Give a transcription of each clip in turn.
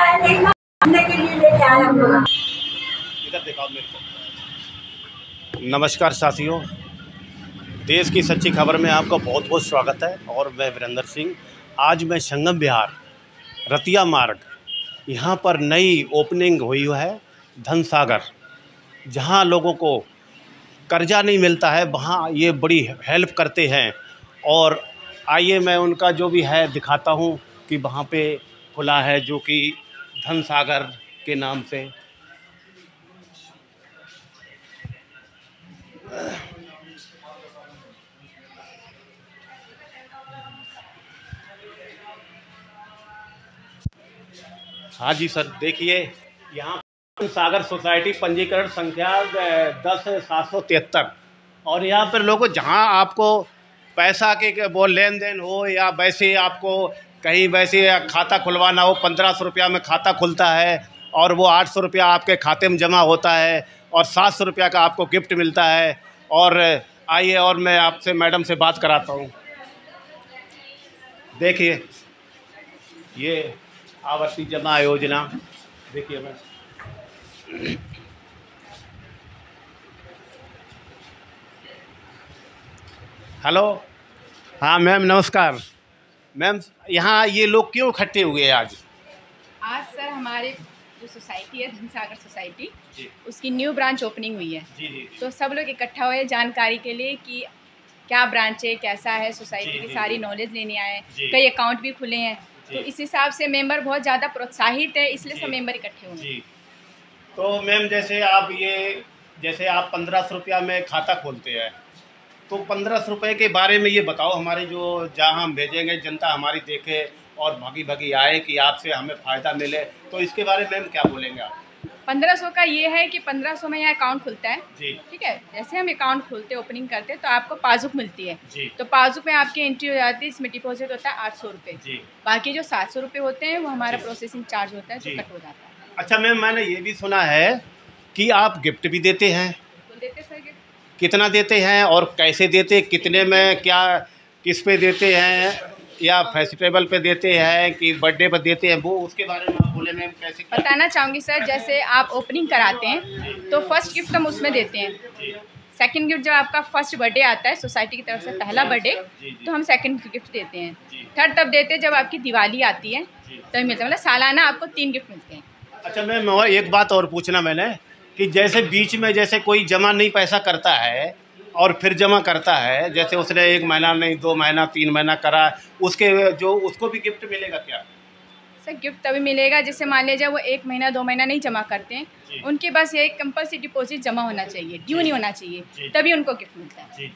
इधर दिखाओ मेरे को। नमस्कार साथियों, देश की सच्ची खबर में आपका बहुत बहुत स्वागत है। और मैं वीरेंद्र सिंह। आज मैं संगम विहार रतिया मार्ग, यहाँ पर नई ओपनिंग हुई है धन सागर, जहाँ लोगों को कर्जा नहीं मिलता है वहाँ ये बड़ी हेल्प करते हैं। और आइए मैं उनका जो भी है दिखाता हूँ कि वहाँ पे खुला है जो कि धन सागर के नाम से। हाँ जी सर, देखिए यहाँ सागर सोसाइटी पंजीकरण संख्या 10/773। और यहाँ पर लोगों जहाँ आपको पैसा के वो लेन देन हो या वैसे आपको कहीं वैसे खाता खुलवाना हो, 1500 रुपया में खाता खुलता है और वो 800 रुपया आपके खाते में जमा होता है और 700 रुपया का आपको गिफ्ट मिलता है। और आइए और मैं आपसे मैडम से बात कराता हूँ। देखिए ये आवर्ती जमा योजना, देखिए मैं हेलो। हाँ मैम नमस्कार। मैम यहाँ ये लोग क्यों इकट्ठे हुए हैं आज? आज सर हमारे जो सोसाइटी है धन सागर सोसाइटी, उसकी न्यू ब्रांच ओपनिंग हुई है। जी। तो सब लोग इकट्ठा हुए जानकारी के लिए कि क्या ब्रांच है, कैसा है सोसाइटी की सारी नॉलेज लेने आए। कई अकाउंट भी खुले हैं, तो इस हिसाब से मेंबर बहुत ज़्यादा प्रोत्साहित है, इसलिए सब मेंबर इकट्ठे हुए। तो मैम जैसे आप 1500 रुपया में खाता खोलते हैं, तो 1500 रुपये के बारे में ये बताओ, हमारे जो जहाँ हम भेजेंगे जनता हमारी देखे और भागी भागी आए कि आपसे हमें फ़ायदा मिले, तो इसके बारे में मैम क्या बोलेंगे आप? 1500 का ये है कि 1500 में यहाँ अकाउंट खुलता है जी। ठीक है। जैसे हम अकाउंट खोलते ओपनिंग करते तो आपको पासबुक मिलती है जी। तो पासबुक में आपकी एंट्री हो जाती है। इसमें डिपॉजिट होता है 800 रुपये। बाकी जो 700 रुपये होते हैं वो हमारा प्रोसेसिंग चार्ज होता है, जो कट हो जाता है। अच्छा मैम, मैंने ये भी सुना है कि आप गिफ्ट भी देते हैं। देते सर गिफ्ट। कितना देते हैं और कैसे देते, कितने में, क्या किस पे देते हैं, या फेस्टिवल पे देते हैं कि बर्थडे पर देते हैं, वो उसके बारे में आप बोले मैम कैसे? बताना चाहूँगी सर, जैसे आप ओपनिंग कराते हैं तो फर्स्ट गिफ्ट हम उसमें देते हैं। सेकंड गिफ्ट जब आपका फर्स्ट बर्थडे आता है सोसाइटी की तरफ से, पहला बर्थडे, तो हम सेकंड गिफ्ट देते हैं। थर्ड तब देते हैं जब आपकी दिवाली आती है तभी मिलता है, मतलब सालाना आपको 3 गिफ्ट मिलते हैं। अच्छा मैम, और एक बात और पूछना मैंने कि जैसे बीच में जैसे कोई जमा नहीं पैसा करता है और फिर जमा करता है, जैसे उसने 1 महीना नहीं 2 महीना 3 महीना करा, उसको भी गिफ्ट मिलेगा क्या? सर गिफ्ट तभी मिलेगा जैसे मान लीजिए वो 1 महीना 2 महीना नहीं जमा करते हैं, उनके पास ये कंपल्सरी डिपॉजिट जमा होना चाहिए, ड्यू नहीं होना चाहिए, तभी उनको गिफ्ट मिलता है। जी।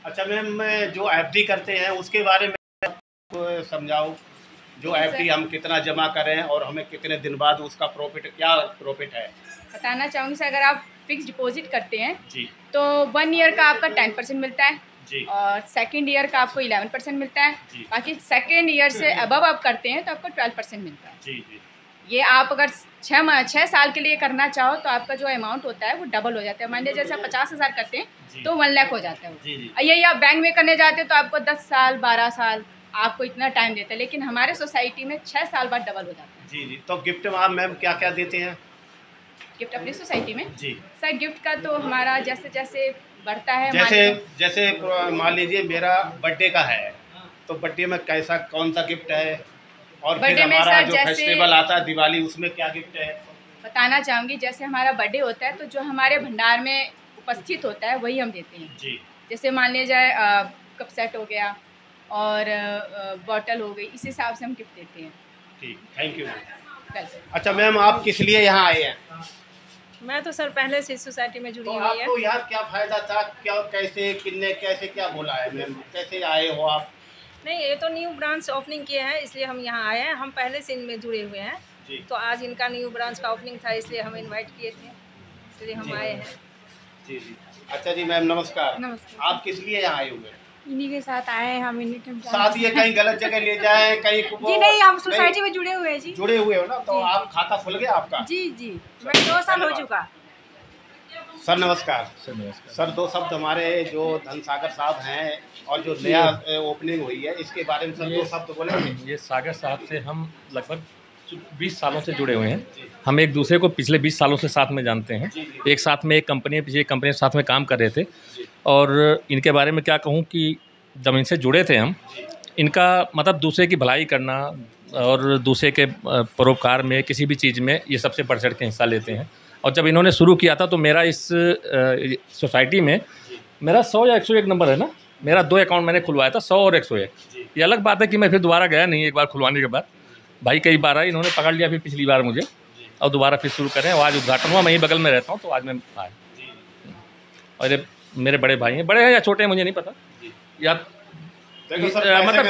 अच्छा मैम, जो एफडी करते हैं उसके बारे में समझाओ। जो एफडी हम कितना जमा करें और हमें कितने दिन बाद उसका क्या प्रॉफिट है? बताना चाहूँगी सर, अगर आप फिक्स डिपॉजिट करते हैं तो 1 ईयर का आपका 10% मिलता है और सेकंड ईयर का आपको 11% मिलता है। बाकी सेकंड ईयर से अबव आप करते हैं तो आपको 12% मिलता है। ये आप अगर 6 साल के लिए करना चाहो तो आपका जो अमाउंट होता है वो डबल हो जाता है। मान लीजिए जैसे आप 50,000 करते हैं तो 1 लाख हो जाता है। यही आप बैंक में करने जाते हैं तो आपको 10 साल 12 साल आपको इतना टाइम देता है, लेकिन हमारे सोसाइटी में 6 साल बाद डबल हो जाता है। जी। तो गिफ्ट में आप मैम क्या क्या देते हैं? गिफ्ट अपनी सोसाइटी में जी सर, गिफ्ट का तो हमारा जैसे जैसे बढ़ता है, जैसे मान लीजिए मेरा बर्थडे का है तो बर्थडे में कैसा कौन सा गिफ्ट है, और फिर हमारा जो फेस्टिवल आता है दिवाली, उसमें क्या गिफ्ट है? बताना चाहूँगी, जैसे हमारा बर्थडे होता है तो जो हमारे भंडार में उपस्थित होता है वही हम देते हैं। जी। जैसे मान लीजिए कप सेट हो गया और बॉटल हो गई, इस हिसाब से हम गिफ्ट देते हैं। ठीक, थैंक यू। अच्छा मैम, आप किस लिए यहाँ आए हैं? मैं तो सर पहले से सोसाइटी में जुड़ी हुई है। आपको यहाँ क्या फायदा था, क्या कैसे किन्ने कैसे क्या बोला है मैम, कैसे आए हो आप? नहीं, ये तो न्यू ब्रांच ओपनिंग किए हैं इसलिए हम यहाँ आए हैं। हम पहले से इनमें जुड़े हुए हैं तो आज इनका न्यू ब्रांच का ओपनिंग था इसलिए हम इनवाइट किए थे, इसलिए हम आए हैं। जी। अच्छा जी मैम नमस्कार। नमस्कार। आप किस लिए यहाँ आए हुए? इन्हीं के साथ आए हैं हम, इन्हीं के साथ ये कहीं गलत जगह ले जाए कहीं जी नहीं, हम सोसाइटी में जुड़े हुए हैं जी। जुड़े हुए हो ना, तो आप खाता खुल गया आपका? जी मैं 2 साल हो चुका। सर नमस्कार। सर 2 शब्द हमारे जो धन सागर साहब हैं और जो नया ओपनिंग हुई है इसके बारे में सर 2 शब्द बोलेंगे? ये सागर साहब से हम लगभग 20 सालों से जुड़े हुए हैं। हम एक दूसरे को पिछले 20 सालों से साथ में जानते हैं। एक साथ में एक कंपनी पिछले कंपनी के साथ में काम कर रहे थे। और इनके बारे में क्या कहूँ कि जब इनसे जुड़े थे हम, इनका मतलब दूसरे की भलाई करना और दूसरे के परोपकार में किसी भी चीज़ में ये सबसे बढ़ चढ़ के हिस्सा लेते हैं। और जब इन्होंने शुरू किया था तो मेरा इस सोसाइटी में मेरा 100 या 101 नंबर है ना, मेरा 2 अकाउंट मैंने खुलवाया था, 100 और 101। ये अलग बात है कि मैं फिर दोबारा गया नहीं, एक बार खुलवाने के बाद भाई कई बार आए, इन्होंने पकड़ लिया फिर पिछली बार मुझे, और दोबारा फिर शुरू करें। आज उद्घाटन हुआ, मैं ही बगल में रहता हूँ तो आज मैं आया। और ये मेरे बड़े भाई हैं, बड़े हैं या छोटे हैं मुझे नहीं पता, या मतलब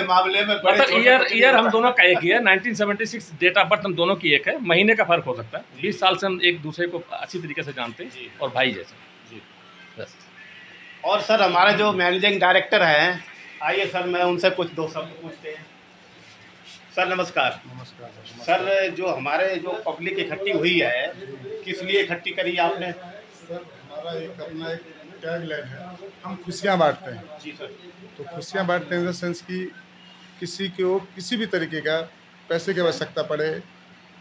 ईयर हम दोनों का एक ही है। 1976 डेट ऑफ बर्थ हम दोनों की एक है, महीने का फ़र्क हो सकता है। 20 साल से हम एक दूसरे को अच्छी तरीके से जानते हैं और भाई जैसे। बस। और सर हमारे जो मैनेजिंग डायरेक्टर हैं, आइए सर मैं उनसे कुछ 2 शब्द पूछते हैं। सर नमस्कार। नमस्कार सर, जो हमारे जो पब्लिक इकट्ठी हुई है, किस लिए इकट्ठी करी है आपने? सर हमारा एक अपना एक टैगलाइन है, हम खुशियाँ बांटते हैं। जी सर। तो खुशियाँ बांटते हैं इन द सेंस कि किसी को किसी भी तरीके का पैसे की आवश्यकता पड़े,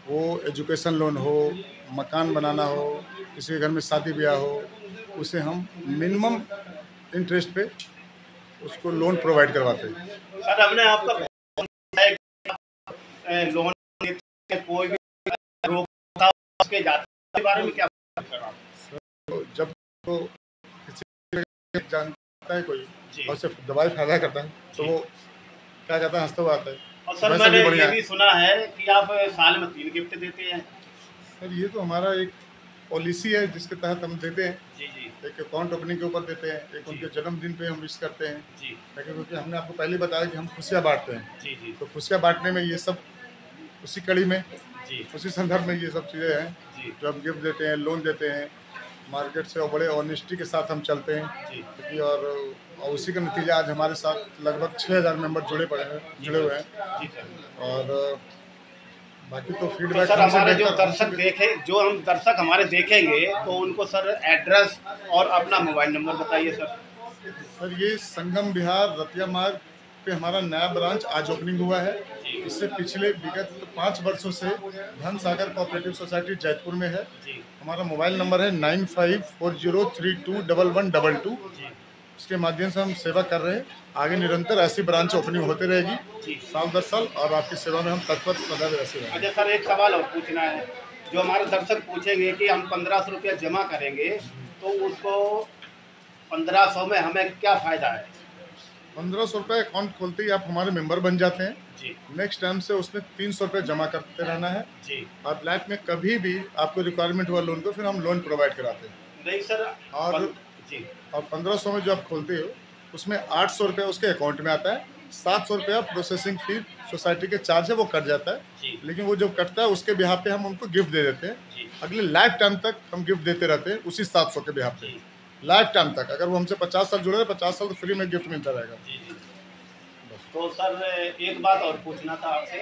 वो एजुकेशन लोन हो, मकान बनाना हो, किसी के घर में शादी ब्याह हो, उसे हम मिनिमम इंटरेस्ट पे उसको लोन प्रोवाइड करवाते हैं। सर हमने आपका लोन कोई भी रोका उसके जाते बारे में क्या करा? तो जब तो किसी जानता है कोई और सिर्फ दवाई फायदा करता है तो वो क्या कहता है, हंसता हुआ आता है। और सर मैंने ये भी सुना है कि आप साल में 3 गिफ्ट देते हैं। सर ये तो हमारा एक पॉलिसी है जिसके तहत हम देते हैं। जी जी। एक अकाउंट ओपनिंग के ऊपर देते हैं, एक उनके जन्मदिन पे हम विश करते हैं जी। लेकिन क्योंकि हमने आपको पहले बताया कि हम खुशियाँ बांटते हैं। जी जी। तो खुशियाँ बांटने में ये सब उसी कड़ी में, जी, उसी संदर्भ में ये सब चीज़ें हैं जी। जो हम गिफ्ट देते हैं, लोन देते हैं मार्केट से, और बड़े ऑनेस्टी के साथ हम चलते हैं क्योंकि और उसी का नतीजा आज हमारे साथ लगभग 6000 मेंबर जुड़े हुए हैं। जी सर। और बाकी तो तो फीडबैक सर हमारे जो दर्शक हमारे देखेंगे तो उनको सर एड्रेस और अपना मोबाइल नंबर बताइए सर। सर ये संगम विहार रतिया मार्ग पे हमारा नया ब्रांच आज ओपनिंग हुआ है। इससे पिछले विगत 5 वर्षों से धन सागर कोऑपरेटिव सोसाइटी जयपुर में है। हमारा मोबाइल नंबर है 9540321122। इसके माध्यम से हम सेवा कर रहे हैं। आगे निरंतर ऐसी ब्रांच ओपनिंग होते रहेगी साल 10 साल, और आपकी सेवा में हम तत्पर सदा ऐसे रहेंगे। अच्छा सर, एक सवाल और पूछना है। जो हमारे दर्शक पूछेंगे कि हम 1500 रुपया जमा करेंगे तो उसको 1500 में हमें क्या फ़ायदा है? 1500 रुपये अकाउंट खोलते ही आप हमारे मेंबर बन जाते हैं जी। नेक्स्ट टाइम से उसमें 300 रुपये जमा करते रहना है जी। और लाइफ में कभी भी आपको रिक्वायरमेंट हुआ लोन को फिर हम लोन प्रोवाइड कराते हैं। नहीं सर। जी। और 1500 में जो आप खोलते हो उसमें 800 रुपये उसके अकाउंट में आता है, 700 रुपया प्रोसेसिंग फी सोसाइटी के चार्ज है वो कट जाता है। लेकिन वो जब कटता है उसके बिहाफ पे हम उनको गिफ्ट दे देते हैं। अगले लाइफ टाइम तक हम गिफ्ट देते रहते हैं उसी 700 के बिहाफ पे, लाइफ टाइम तक। अगर वो हमसे 50 साल जुड़े हैं 50 साल तो फ्री में गिफ्ट मिलता रहेगा। तो सर एक बात और पूछना था आपसे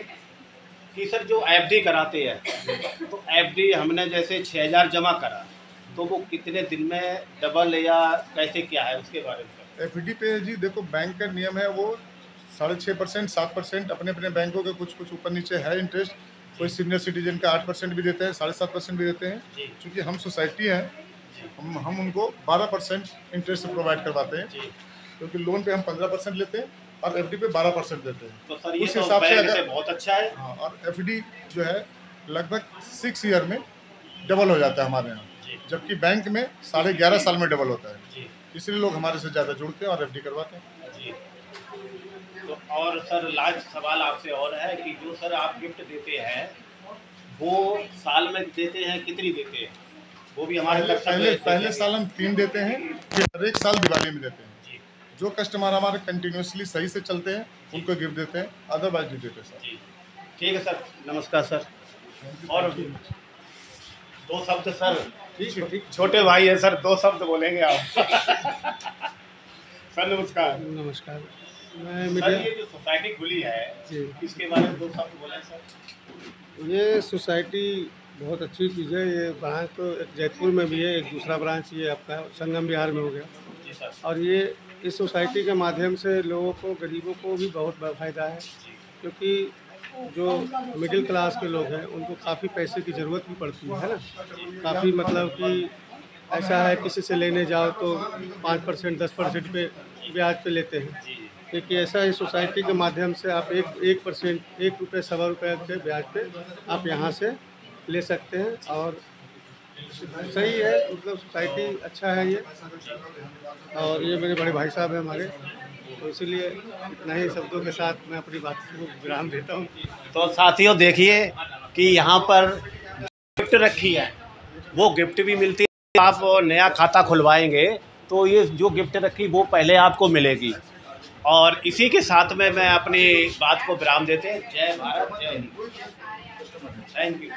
कि सर जो एफडी कराते हैं तो एफडी हमने जैसे 6000 जमा करा तो वो कितने दिन में डबल या कैसे क्या है उसके बारे में? एफडी पे जी देखो बैंक का नियम है वो 6.5% 7% अपने अपने बैंकों के कुछ ऊपर नीचे है इंटरेस्ट। कोई सीनियर सिटीजन का 8% भी देते हैं, 7.5% भी देते हैं। क्योंकि हम सोसाइटी हैं हम उनको 12% इंटरेस्ट से प्रोवाइड करवाते हैं क्योंकि लोन पे हम 15% लेते हैं और एफडी पे 12% देते हैं। तो सर ये उस हिसाब से अगर बहुत अच्छा है। हाँ, और एफडी जो है लगभग 6 ईयर में डबल हो जाता है हमारे यहाँ, जबकि बैंक में 11.5 साल में डबल होता है। इसलिए लोग हमारे से ज़्यादा जुड़ते हैं और एफडी करवाते हैं। जी। तो और सर लास्ट सवाल आपसे और है कि जो सर आप गिफ्ट देते हैं वो साल में देते हैं, कितनी देते हैं? वो भी हमारे पहले साल हम 3 देते हैं, फिर हर एक साल दिवाली में देते हैं। जो कस्टमर हमारे कंटिन्यूसली सही से चलते हैं उनको गिफ्ट देते हैं, अदरवाइज नहीं देते सर। ठीक है सर, नमस्कार सर। और 2 शब्द सर, छोटे भाई है सर, 2 शब्द बोलेंगे आप। सर नमस्कार। नमस्कार। सर ये जो सोसाइटी खुली है इसके बारे में 2 शब्द बोलें सर। ये सोसाइटी बहुत अच्छी चीज़ है। ये ब्रांच तो एक जयपुर में भी है, एक दूसरा ब्रांच ये आपका संगम विहार में हो गया। जी सर। और ये इस सोसाइटी के माध्यम से लोगों को, गरीबों को भी बहुत फ़ायदा है क्योंकि जो मिडिल क्लास के लोग हैं उनको काफ़ी पैसे की ज़रूरत भी पड़ती है ना। काफ़ी मतलब कि ऐसा है किसी से लेने जाओ तो 5% 10% पे ब्याज पे लेते हैं, क्योंकि ऐसा है सोसाइटी के माध्यम से आप 1% 1 रुपये सवा रुपये के ब्याज पे आप यहाँ से ले सकते हैं। और सही है, मतलब सोसाइटी अच्छा है ये। और ये मेरे बड़े भाई साहब हैं हमारे, तो इसीलिए इतना ही शब्दों के साथ मैं अपनी बात को विराम देता हूँ। तो साथियों देखिए कि यहाँ पर गिफ्ट रखी है, वो गिफ्ट भी मिलती है। आप नया खाता खुलवाएंगे तो ये जो गिफ्ट रखी वो पहले आपको मिलेगी। और इसी के साथ में मैं अपनी बात को विराम देते हैं। जय भारत, जय हिंद, थैंक यू।